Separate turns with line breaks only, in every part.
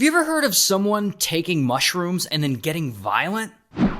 you ever heard of someone taking mushrooms and then getting violent?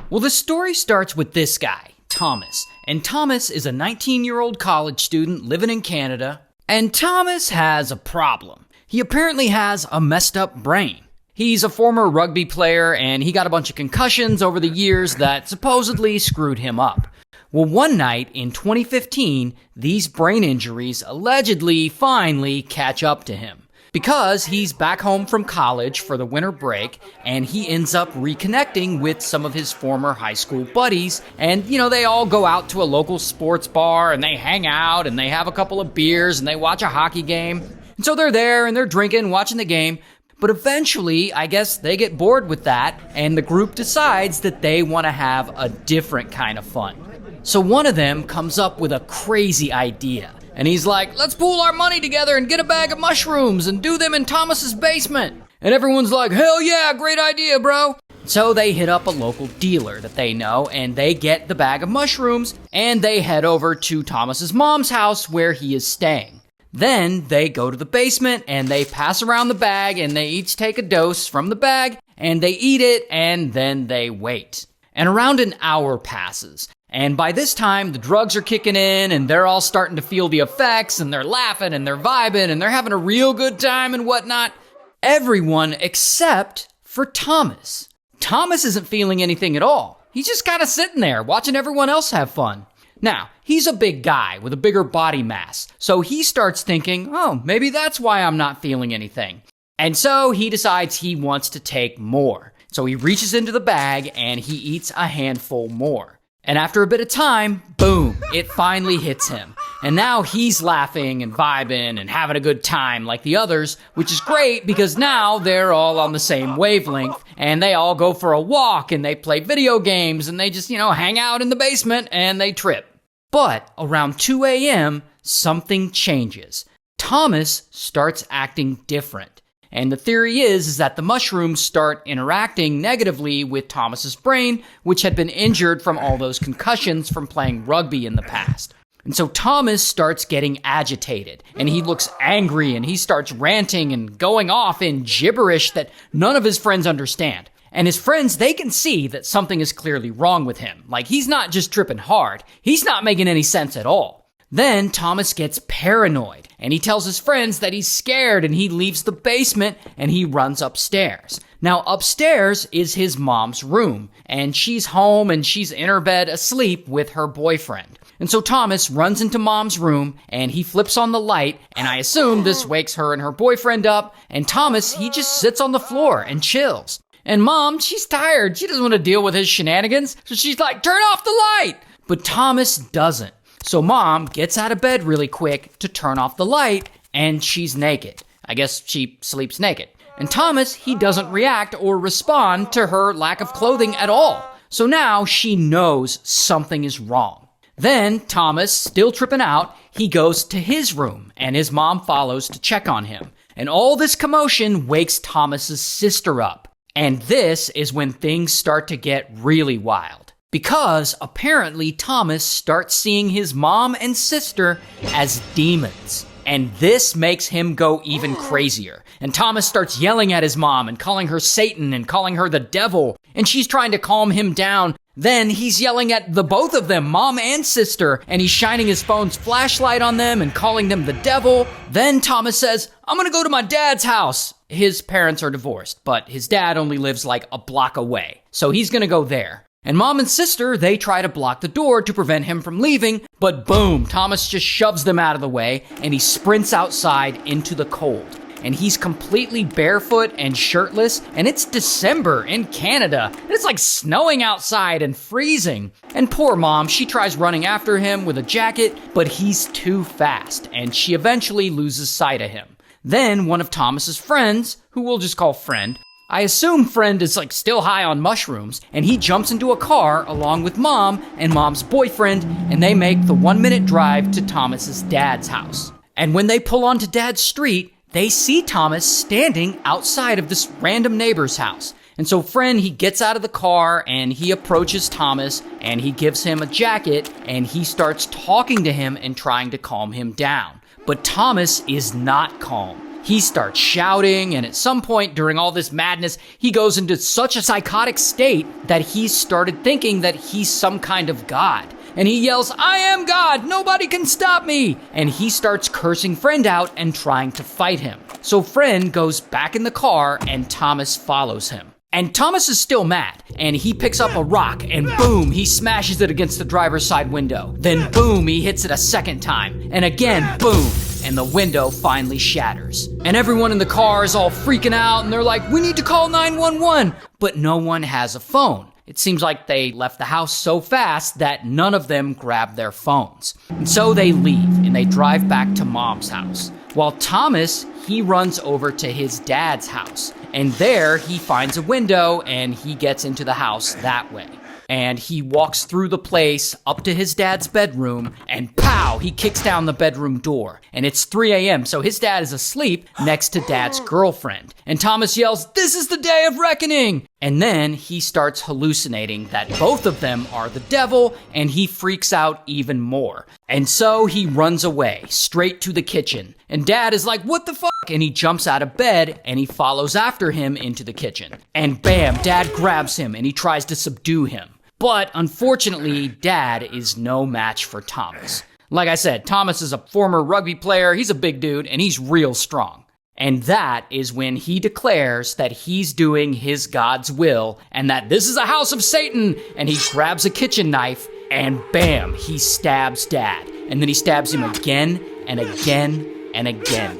Well, the story starts with this guy, Thomas. And Thomas is a 19-year-old college student living in Canada. And Thomas has a problem. He apparently has a messed up brain. He's a former rugby player and he got a bunch of concussions over the years that supposedly screwed him up. Well, one night in 2015, these brain injuries allegedly finally catch up to him. Because he's back home from college for the winter break, and he ends up reconnecting with some of his former high school buddies, and, they all go out to a local sports bar, and they hang out, and they have a couple of beers, and they watch a hockey game. And so they're there, and they're drinking, watching the game, but eventually, I guess they get bored with that, and the group decides that they want to have a different kind of fun. So one of them comes up with a crazy idea. And he's like, let's pool our money together and get a bag of mushrooms and do them in Thomas's basement. And everyone's like, hell yeah, great idea, bro. So they hit up a local dealer that they know and they get the bag of mushrooms and they head over to Thomas's mom's house where he is staying. Then they go to the basement and they pass around the bag and they each take a dose from the bag and they eat it and then they wait. And around an hour passes. And by this time, the drugs are kicking in and they're all starting to feel the effects and they're laughing and they're vibing and they're having a real good time and whatnot. Everyone except for Thomas. Thomas isn't feeling anything at all. He's just kind of sitting there watching everyone else have fun. Now, he's a big guy with a bigger body mass. So he starts thinking, oh, maybe that's why I'm not feeling anything. And so he decides he wants to take more. So he reaches into the bag and he eats a handful more. And after a bit of time, boom, it finally hits him. And now he's laughing and vibing and having a good time like the others, which is great because now they're all on the same wavelength and they all go for a walk and they play video games and they just, hang out in the basement and they trip. But around 2 a.m., something changes. Thomas starts acting different. And the theory is that the mushrooms start interacting negatively with Thomas's brain, which had been injured from all those concussions from playing rugby in the past. And so Thomas starts getting agitated, and he looks angry, and he starts ranting and going off in gibberish that none of his friends understand. And his friends, they can see that something is clearly wrong with him. Like, he's not just tripping hard. He's not making any sense at all. Then Thomas gets paranoid and he tells his friends that he's scared and he leaves the basement and he runs upstairs. Now upstairs is his mom's room and she's home and she's in her bed asleep with her boyfriend. And so Thomas runs into mom's room and he flips on the light and I assume this wakes her and her boyfriend up and Thomas, he just sits on the floor and chills. And mom, she's tired. She doesn't want to deal with his shenanigans. So she's like, turn off the light. But Thomas doesn't. So mom gets out of bed really quick to turn off the light, and she's naked. I guess she sleeps naked. And Thomas, he doesn't react or respond to her lack of clothing at all. So now she knows something is wrong. Then Thomas, still tripping out, he goes to his room, and his mom follows to check on him. And all this commotion wakes Thomas's sister up. And this is when things start to get really wild. Because apparently Thomas starts seeing his mom and sister as demons. And this makes him go even crazier. And Thomas starts yelling at his mom and calling her Satan and calling her the devil. And she's trying to calm him down. Then he's yelling at the both of them, mom and sister, and he's shining his phone's flashlight on them and calling them the devil. Then Thomas says, I'm gonna go to my dad's house. His parents are divorced, but his dad only lives like a block away. So he's gonna go there. And mom and sister, they try to block the door to prevent him from leaving, but boom, Thomas just shoves them out of the way and he sprints outside into the cold. And he's completely barefoot and shirtless, and it's December in Canada. And it's like snowing outside and freezing. And poor mom, she tries running after him with a jacket, but he's too fast, and she eventually loses sight of him. Then one of Thomas's friends, who we'll just call Friend, I assume Friend is like still high on mushrooms, and he jumps into a car along with mom and mom's boyfriend, and they make the 1-minute drive to Thomas's dad's house. And when they pull onto Dad's street, they see Thomas standing outside of this random neighbor's house. And so Friend, he gets out of the car and he approaches Thomas and he gives him a jacket and he starts talking to him and trying to calm him down. But Thomas is not calm. He starts shouting, and at some point during all this madness, he goes into such a psychotic state that he started thinking that he's some kind of god. And he yells, "I am God! Nobody can stop me!" And he starts cursing Friend out and trying to fight him. So Friend goes back in the car, and Thomas follows him. And Thomas is still mad, and he picks up a rock, and boom, he smashes it against the driver's side window. Then boom, he hits it a second time, and again, boom, and the window finally shatters. And everyone in the car is all freaking out, and they're like, "We need to call 911, but no one has a phone. It seems like they left the house so fast that none of them grabbed their phones. And so they leave, and they drive back to Mom's house. While Thomas, he runs over to his dad's house. And there, he finds a window, and he gets into the house that way. And he walks through the place up to his dad's bedroom, and pow, he kicks down the bedroom door. And it's 3 a.m., so his dad is asleep next to Dad's girlfriend. And Thomas yells, "This is the day of reckoning!" And then he starts hallucinating that both of them are the devil, and he freaks out even more. And so he runs away, straight to the kitchen. And Dad is like, "What the fuck?" And he jumps out of bed, and he follows after him into the kitchen. And bam, Dad grabs him, and he tries to subdue him. But unfortunately, Dad is no match for Thomas. Like I said, Thomas is a former rugby player, he's a big dude, and he's real strong. And that is when he declares that he's doing his God's will, and that this is a house of Satan, and he grabs a kitchen knife, and bam, he stabs Dad. And then he stabs him again, and again, and again.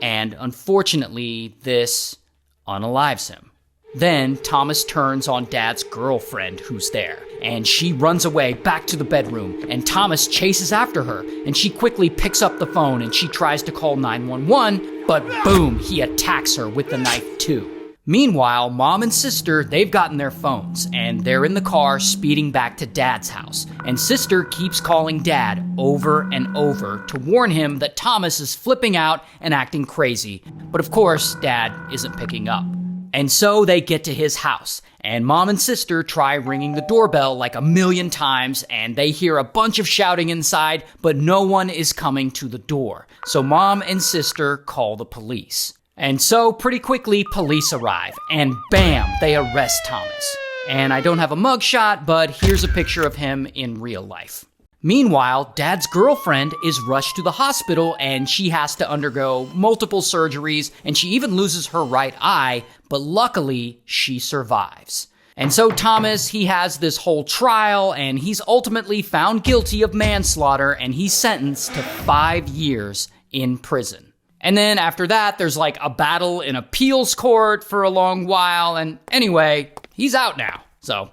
And unfortunately, this unalives him. Then Thomas turns on Dad's girlfriend who's there, and she runs away back to the bedroom, and Thomas chases after her, and she quickly picks up the phone and she tries to call 911, but boom, he attacks her with the knife too. Meanwhile, Mom and Sister, they've gotten their phones, and they're in the car speeding back to Dad's house, and Sister keeps calling Dad over and over to warn him that Thomas is flipping out and acting crazy, but of course, Dad isn't picking up. And so they get to his house, and Mom and Sister try ringing the doorbell like 1,000,000 times, and they hear a bunch of shouting inside, but no one is coming to the door. So Mom and Sister call the police. And so pretty quickly, police arrive, and bam, they arrest Thomas. And I don't have a mugshot, but here's a picture of him in real life. Meanwhile, Dad's girlfriend is rushed to the hospital, and she has to undergo multiple surgeries, and she even loses her right eye, but luckily, she survives. And so Thomas, he has this whole trial, and he's ultimately found guilty of manslaughter, and he's sentenced to 5 years in prison. And then after that, there's like a battle in appeals court for a long while, and anyway, he's out now. So